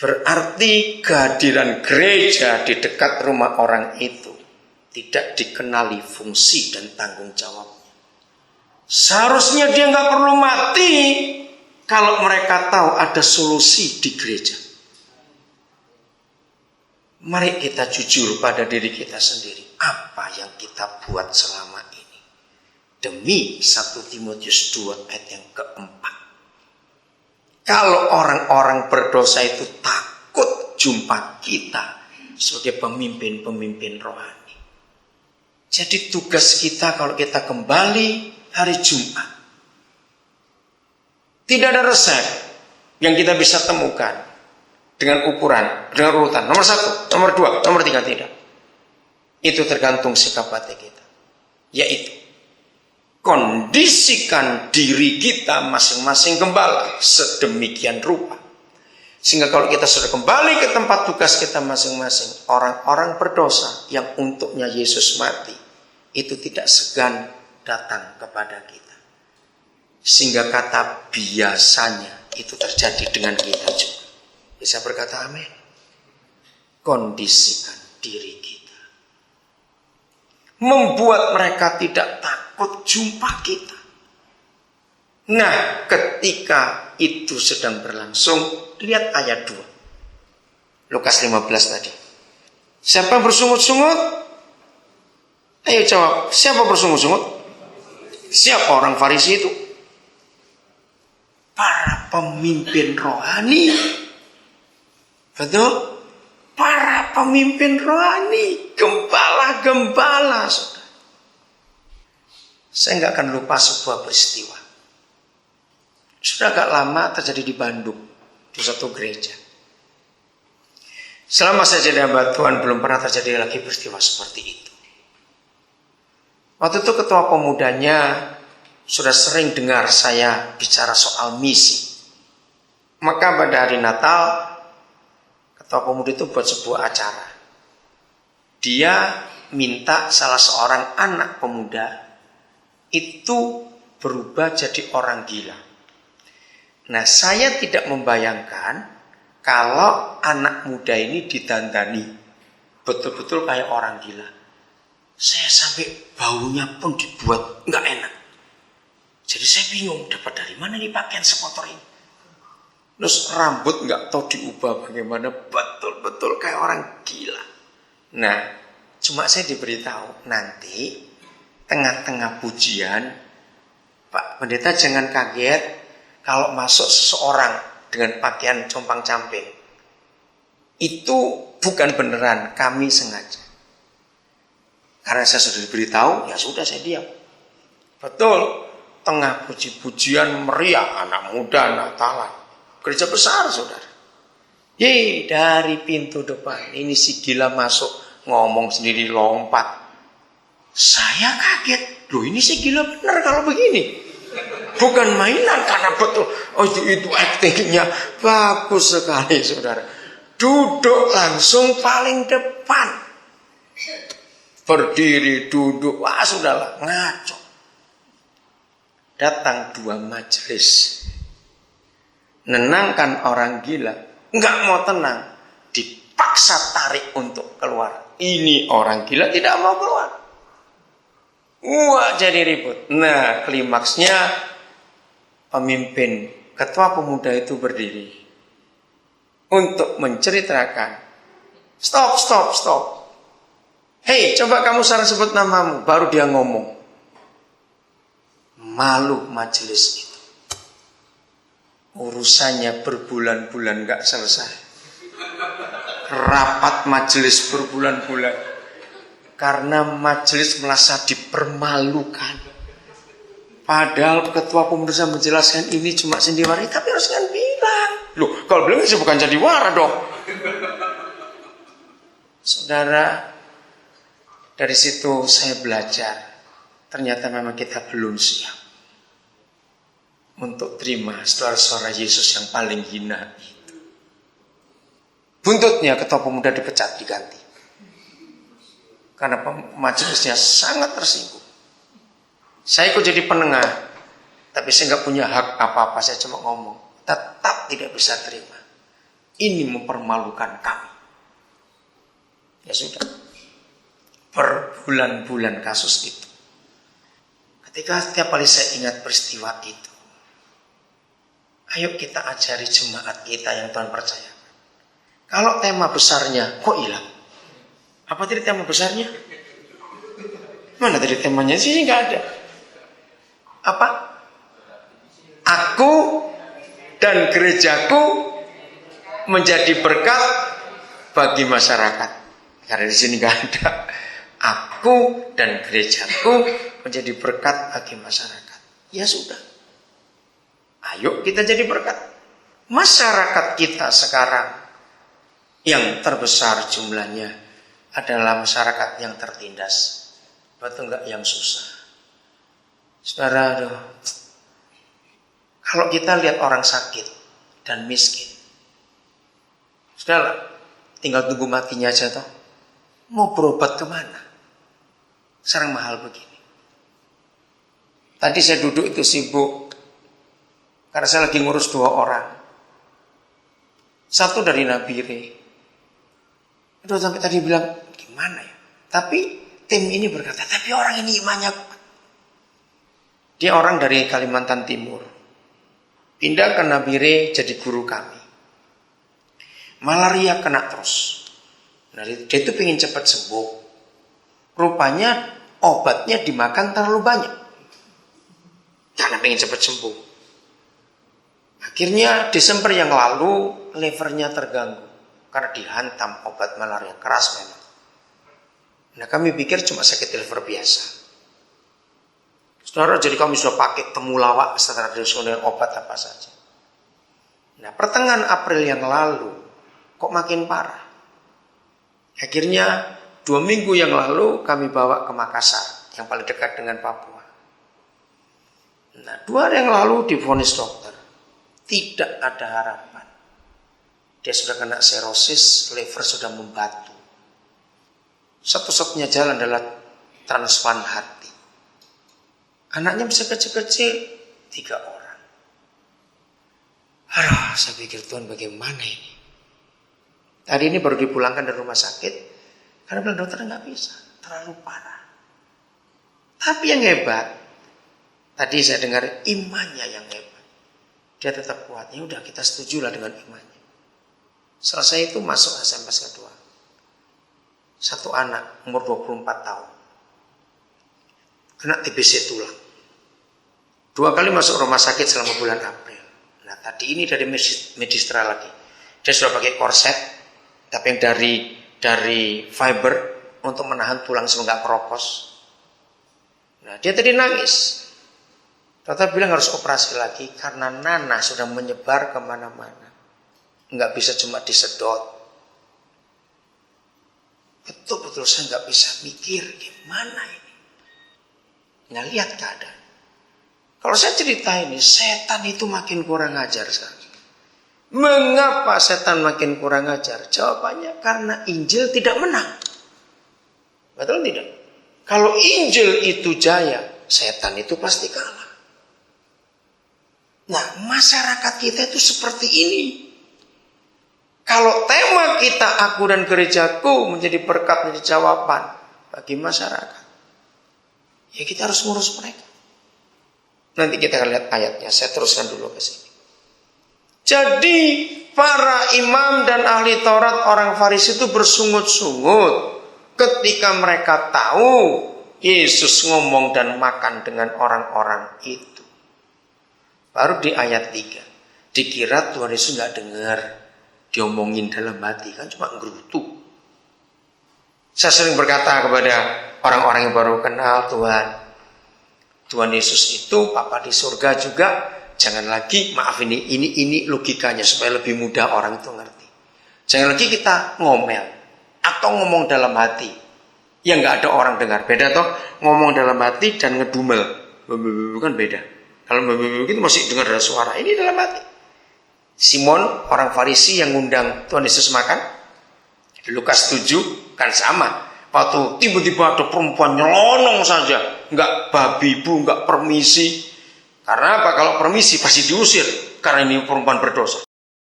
Berarti kehadiran gereja di dekat rumah orang itu tidak dikenali fungsi dan tanggung jawabnya. Seharusnya dia nggak perlu mati kalau mereka tahu ada solusi di gereja. Mari kita jujur pada diri kita sendiri. Apa yang kita buat selama ini demi 1 Timotius 2 ayat yang keempat. Kalau orang-orang berdosa itu takut jumpa kita sebagai pemimpin-pemimpin rohani. Jadi tugas kita kalau kita kembali hari Jumat. Tidak ada resep yang kita bisa temukan dengan ukuran, dengan urutan. Nomor 1, nomor 2, nomor 3 tidak. Itu tergantung sikap hati kita. Yaitu kondisikan diri kita masing-masing gembala sedemikian rupa. Sehingga kalau kita sudah kembali ke tempat tugas kita masing-masing, orang-orang berdosa yang untuknya Yesus mati, itu tidak segan datang kepada kita. Sehingga kata biasanya itu terjadi dengan kita juga. Bisa berkata amin. Kondisikan diri kita. Membuat mereka tidak takut jumpa kita. Nah, ketika itu sedang berlangsung, lihat ayat 2. Lukas 15 tadi. Siapa bersungut-sungut? Ayo jawab, siapa bersungut-sungut? Siapa orang Farisi itu? Para pemimpin rohani. Betul? Para pemimpin rohani, gembala-gembala. Saya nggak akan lupa sebuah peristiwa. Sudah agak lama terjadi di Bandung, di satu gereja. Selama saya jadi hamba Tuhan belum pernah terjadi lagi peristiwa seperti itu. Waktu itu ketua pemudanya sudah sering dengar saya bicara soal misi. Maka pada hari Natal, ketua pemuda itu buat sebuah acara. Dia minta salah seorang anak pemuda itu berubah jadi orang gila. Nah, saya tidak membayangkan kalau anak muda ini didandani betul-betul kayak orang gila. Saya sampai baunya pun dibuat nggak enak. Jadi saya bingung dapat dari mana nih pakaian sekotor ini. Terus rambut nggak tahu diubah bagaimana, betul-betul kayak orang gila. Nah, cuma saya diberitahu nanti tengah-tengah pujian, Pak Pendeta jangan kaget kalau masuk seseorang dengan pakaian compang-camping. Itu bukan beneran, kami sengaja. Karena saya sudah diberitahu, ya sudah saya diam. Betul, tengah puji-pujian meriah, anak muda Natalan. Gereja besar, saudara. Dari pintu depan, ini si gila masuk, ngomong sendiri, lompat. Saya kaget, loh ini si gila benar kalau begini. Bukan mainan, karena betul. Oh itu aktingnya bagus sekali, saudara. Duduk langsung paling depan. Berdiri, duduk, wah sudahlah, ngaco. Datang 2 majelis. Nenangkan orang gila, nggak mau tenang, dipaksa tarik untuk keluar. Ini orang gila tidak mau keluar. Wah jadi ribut. Nah klimaksnya pemimpin ketua pemuda itu berdiri untuk menceritakan. Stop. Hei coba kamu sekarang sebut namamu. Baru dia ngomong. Malu majelis itu. Urusannya berbulan-bulan gak selesai. Rapat majelis berbulan-bulan. Karena majelis merasa dipermalukan. Padahal ketua pemuda menjelaskan ini cuma sandiwara. Tapi harus kan bilang. Loh kalau bilang itu bukan sandiwara dong. Saudara, dari situ saya belajar. Ternyata memang kita belum siap untuk terima suara-suara Yesus yang paling hina itu. Buntutnya ketua pemuda dipecat, diganti. Karena majelisnya sangat tersinggung. Saya ikut jadi penengah, tapi saya nggak punya hak apa-apa. Saya cuma ngomong, tetap tidak bisa terima. ini mempermalukan kami. Ya sudah, berbulan-bulan kasus itu. Ketika setiap kali saya ingat peristiwa itu, ayo kita ajari jemaat kita yang Tuhan percayakan. Kalau tema besarnya kok hilang? Apa tadi tema besarnya? Mana tadi temanya? Sini nggak ada. Apa? Aku dan gerejaku menjadi berkat bagi masyarakat. Karena di sini nggak ada. Aku dan gerejaku menjadi berkat bagi masyarakat. Ya sudah. Ayo kita jadi berkat. Masyarakat kita sekarang yang terbesar jumlahnya adalah masyarakat yang tertindas. Betul enggak? Yang susah. Saudara, aduh. Kalau kita lihat orang sakit dan miskin, saudara, tinggal tunggu matinya aja toh. Mau berobat kemana? Sekarang mahal begini. Tadi saya duduk itu sibuk karena saya lagi ngurus 2 orang. Satu dari Nabire. Aduh, sampai tadi bilang, gimana ya? Tapi tim ini berkata, tapi orang ini imannya kuat. Dia orang dari Kalimantan Timur. Pindah ke Nabire jadi guru kami. Malaria kena terus. Nah, dia itu pengen cepat sembuh. Rupanya obatnya dimakan terlalu banyak. Karena pengen cepat sembuh. Akhirnya Desember yang lalu levernya terganggu. Karena dihantam obat malaria keras memang. Nah, kami pikir cuma sakit liver biasa. Saudara, jadi kami sudah pakai temulawak secara tradisional obat apa saja. Nah, pertengahan April yang lalu kok makin parah. Akhirnya 2 minggu yang lalu kami bawa ke Makassar, yang paling dekat dengan Papua. Nah, 2 hari yang lalu divonis dokter, tidak ada harapan. Dia sudah kena serosis, liver sudah membatu. Satu-satunya jalan adalah transplant hati. Anaknya bisa kecil-kecil, 3 orang. Aduh, saya pikir Tuhan bagaimana ini? Tadi ini baru dipulangkan dari rumah sakit, karena bilang dokter nggak bisa, terlalu parah. Tapi yang hebat, tadi saya dengar imannya yang hebat. Dia tetap kuat. Ya udah, kita setujulah dengan imannya. Selesai itu masuk SMS kedua. 1 anak umur 24 tahun. Kena TBC tulang. 2 kali masuk rumah sakit selama bulan April. Nah, tadi ini dari Medistra lagi. Dia sudah pakai korset, tapi yang dari fiber untuk menahan tulang supaya nggak keropos. Nah, dia tadi nangis. Dokter bilang harus operasi lagi karena nanah sudah menyebar kemana-mana. Nggak bisa cuma disedot. Betul-betul saya nggak bisa mikir gimana ini. Nah, lihat keadaan. Kalau saya cerita ini, setan itu makin kurang ajar sekarang. Mengapa setan makin kurang ajar? Jawabannya karena Injil tidak menang. Betul tidak? Kalau Injil itu jaya, setan itu pasti kalah. Nah, masyarakat kita itu seperti ini. Kalau tema kita, aku dan gerejaku, menjadi berkat, menjadi jawaban bagi masyarakat, ya kita harus ngurus mereka. Nanti kita akan lihat ayatnya. Saya teruskan dulu ke sini. Jadi para imam dan ahli Taurat, orang Farisi itu bersungut-sungut ketika mereka tahu Yesus ngomong dan makan dengan orang-orang itu. Baru di ayat 3. Dikira Tuhan Yesus gak dengar, diomongin dalam hati, kan cuma ngerutu. Saya sering berkata kepada orang-orang yang baru kenal Tuhan Yesus itu Bapa di surga juga. Jangan lagi, maaf ini logikanya supaya lebih mudah orang itu ngerti. Jangan lagi kita ngomel atau ngomong dalam hati yang nggak ada orang dengar. Beda toh, ngomong dalam hati dan ngedumel, bukan beda. Kalau itu masih dengar ada suara, ini dalam hati. Simon orang Farisi yang ngundang Tuhan Yesus makan di Lukas 7 kan sama. Waktu tiba-tiba ada perempuan nyelonong saja, nggak babi bu, nggak permisi. Karena apa? Kalau permisi pasti diusir karena ini perempuan berdosa.